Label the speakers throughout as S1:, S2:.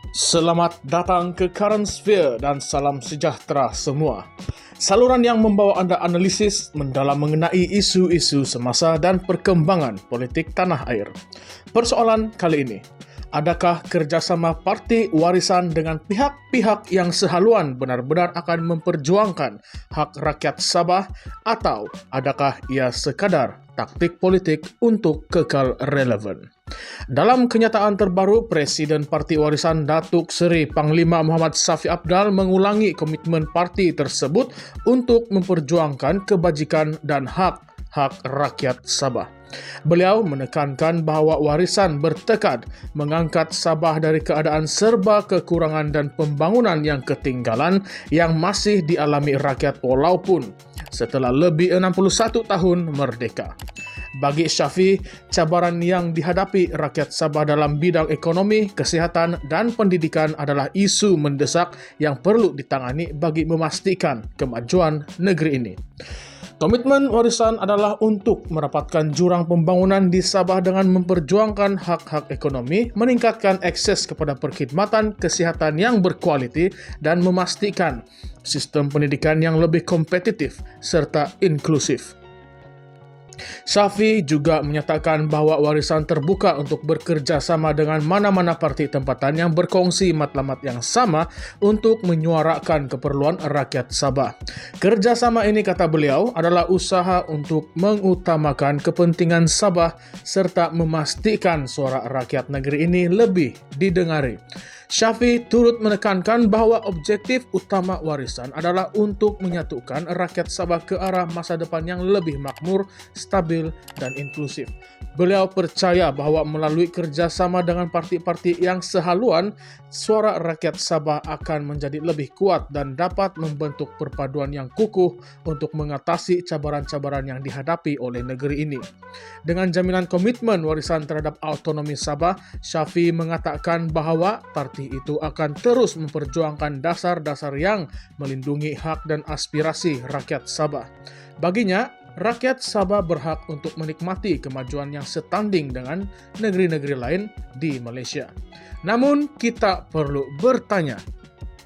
S1: Selamat datang ke Current Sphere dan salam sejahtera semua. Saluran yang membawa Anda analisis mendalam mengenai isu-isu semasa dan perkembangan politik tanah air. Persoalan kali ini, adakah kerjasama Parti Warisan dengan pihak-pihak yang sehaluan benar-benar akan memperjuangkan hak rakyat Sabah atau adakah ia sekadar taktik politik untuk kekal relevan? Dalam kenyataan terbaru, Presiden Parti Warisan Datuk Seri Panglima Muhammad Shafie Apdal mengulangi komitmen parti tersebut untuk memperjuangkan kebajikan dan hak-hak rakyat Sabah. Beliau menekankan bahawa Warisan bertekad mengangkat Sabah dari keadaan serba kekurangan dan pembangunan yang ketinggalan yang masih dialami rakyat walaupun setelah lebih 61 tahun merdeka. Bagi Shafie, cabaran yang dihadapi rakyat Sabah dalam bidang ekonomi, kesihatan, dan pendidikan adalah isu mendesak yang perlu ditangani bagi memastikan kemajuan negeri ini. Komitmen Warisan adalah untuk merapatkan jurang pembangunan di Sabah dengan memperjuangkan hak-hak ekonomi, meningkatkan akses kepada perkhidmatan kesihatan yang berkualiti, dan memastikan sistem pendidikan yang lebih kompetitif serta inklusif. Shafie juga menyatakan bahawa Warisan terbuka untuk bekerja sama dengan mana-mana parti tempatan yang berkongsi matlamat yang sama untuk menyuarakan keperluan rakyat Sabah. Kerjasama ini, kata beliau, adalah usaha untuk mengutamakan kepentingan Sabah serta memastikan suara rakyat negeri ini lebih didengari. Shafie turut menekankan bahawa objektif utama Warisan adalah untuk menyatukan rakyat Sabah ke arah masa depan yang lebih makmur, stabil, dan inklusif. Beliau percaya bahawa melalui kerjasama dengan parti-parti yang sehaluan, suara rakyat Sabah akan menjadi lebih kuat dan dapat membentuk perpaduan yang kukuh untuk mengatasi cabaran-cabaran yang dihadapi oleh negeri ini. Dengan jaminan komitmen Warisan terhadap autonomi Sabah, Shafie mengatakan bahawa parti itu akan terus memperjuangkan dasar-dasar yang melindungi hak dan aspirasi rakyat Sabah. Baginya, rakyat Sabah berhak untuk menikmati kemajuan yang setanding dengan negeri-negeri lain di Malaysia. Namun, kita perlu bertanya,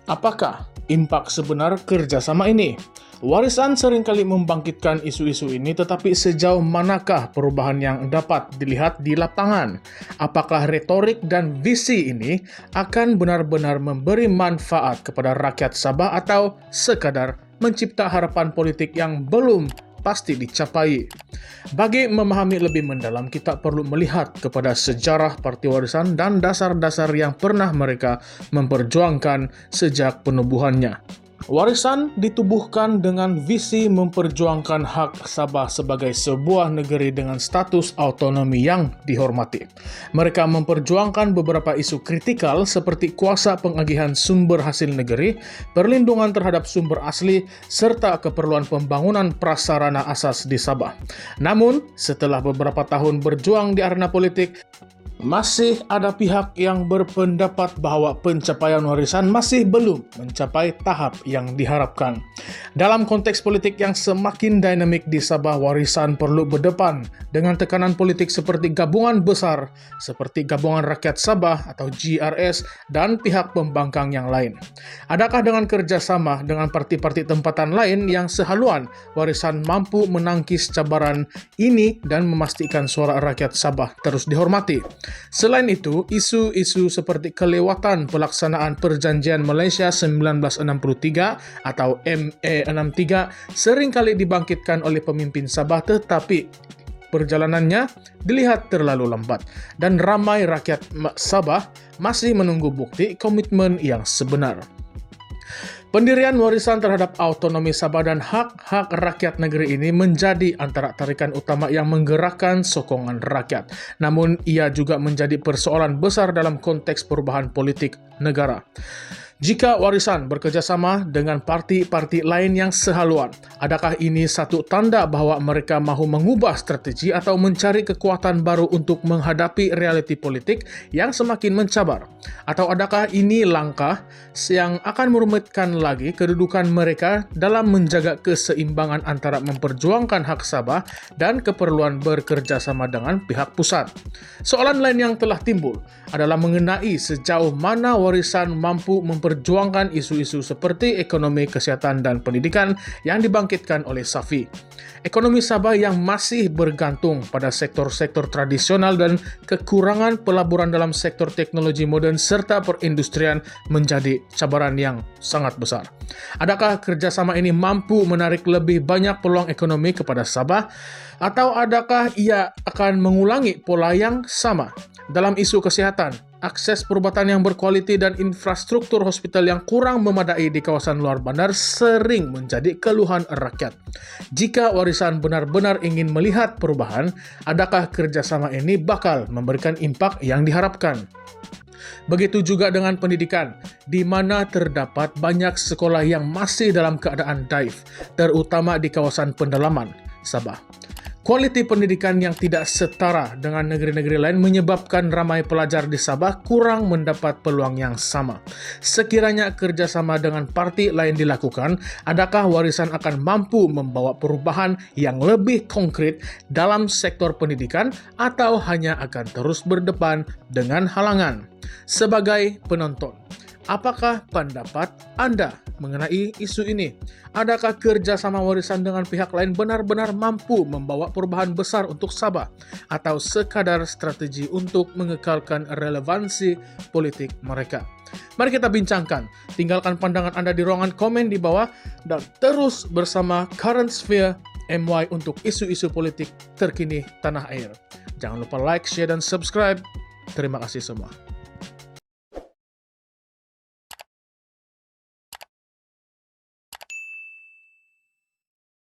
S1: apakah impak sebenar kerjasama ini? Warisan seringkali membangkitkan isu-isu ini, tetapi sejauh manakah perubahan yang dapat dilihat di lapangan? Apakah retorik dan visi ini akan benar-benar memberi manfaat kepada rakyat Sabah atau sekadar mencipta harapan politik yang belum pasti dicapai? Bagi memahami lebih mendalam, kita perlu melihat kepada sejarah Parti Warisan dan dasar-dasar yang pernah mereka memperjuangkan sejak penubuhannya. Warisan ditubuhkan dengan visi memperjuangkan hak Sabah sebagai sebuah negeri dengan status autonomi yang dihormati. Mereka memperjuangkan beberapa isu kritikal seperti kuasa pengagihan sumber hasil negeri, perlindungan terhadap sumber asli, serta keperluan pembangunan prasarana asas di Sabah. Namun, setelah beberapa tahun berjuang di arena politik, masih ada pihak yang berpendapat bahawa pencapaian Warisan masih belum mencapai tahap yang diharapkan. Dalam konteks politik yang semakin dinamik di Sabah, Warisan perlu berdepan dengan tekanan politik seperti gabungan besar seperti Gabungan Rakyat Sabah atau GRS dan pihak pembangkang yang lain. Adakah dengan kerjasama dengan parti-parti tempatan lain yang sehaluan, Warisan mampu menangkis cabaran ini dan memastikan suara rakyat Sabah terus dihormati? Selain itu, isu-isu seperti kelewatan pelaksanaan Perjanjian Malaysia 1963 atau MA63 seringkali dibangkitkan oleh pemimpin Sabah, tetapi perjalanannya dilihat terlalu lambat dan ramai rakyat Sabah masih menunggu bukti komitmen yang sebenar. Pendirian Warisan terhadap autonomi Sabah dan hak-hak rakyat negeri ini menjadi antara tarikan utama yang menggerakkan sokongan rakyat. Namun, ia juga menjadi persoalan besar dalam konteks perubahan politik negara. Jika warisan bekerjasama dengan parti-parti lain yang sehaluan, adakah ini satu tanda bahwa mereka mahu mengubah strategi atau mencari kekuatan baru untuk menghadapi realiti politik yang semakin mencabar? Atau adakah ini langkah yang akan merumitkan lagi kedudukan mereka dalam menjaga keseimbangan antara memperjuangkan hak Sabah dan keperluan bekerjasama dengan pihak pusat? Soalan lain yang telah timbul adalah mengenai sejauh mana warisan mampu memperjuangkan isu-isu seperti ekonomi, kesehatan, dan pendidikan yang dibangkitkan oleh Safi. Ekonomi Sabah yang masih bergantung pada sektor-sektor tradisional dan kekurangan pelaburan dalam sektor teknologi moden serta perindustrian menjadi cabaran yang sangat besar. Adakah kerjasama ini mampu menarik lebih banyak peluang ekonomi kepada Sabah, atau adakah ia akan mengulangi pola yang sama? Dalam isu kesehatan, akses perubatan yang berkualiti dan infrastruktur hospital yang kurang memadai di kawasan luar bandar sering menjadi keluhan rakyat. Jika warisan benar-benar ingin melihat perubahan, adakah kerjasama ini bakal memberikan impak yang diharapkan? Begitu juga dengan pendidikan, di mana terdapat banyak sekolah yang masih dalam keadaan daif, terutama di kawasan pendalaman Sabah. Kualiti pendidikan yang tidak setara dengan negeri-negeri lain menyebabkan ramai pelajar di Sabah kurang mendapat peluang yang sama. Sekiranya kerjasama dengan parti lain dilakukan, adakah warisan akan mampu membawa perubahan yang lebih konkret dalam sektor pendidikan, atau hanya akan terus berdepan dengan halangan? Sebagai penonton, apakah pendapat Anda mengenai isu ini? Adakah kerjasama warisan dengan pihak lain benar-benar mampu membawa perubahan besar untuk Sabah, atau sekadar strategi untuk mengekalkan relevansi politik mereka? Mari kita bincangkan. Tinggalkan pandangan Anda di ruangan komen di bawah, dan terus bersama Current Sphere MY untuk isu-isu politik terkini tanah air. Jangan lupa like, share, dan subscribe. Terima kasih semua.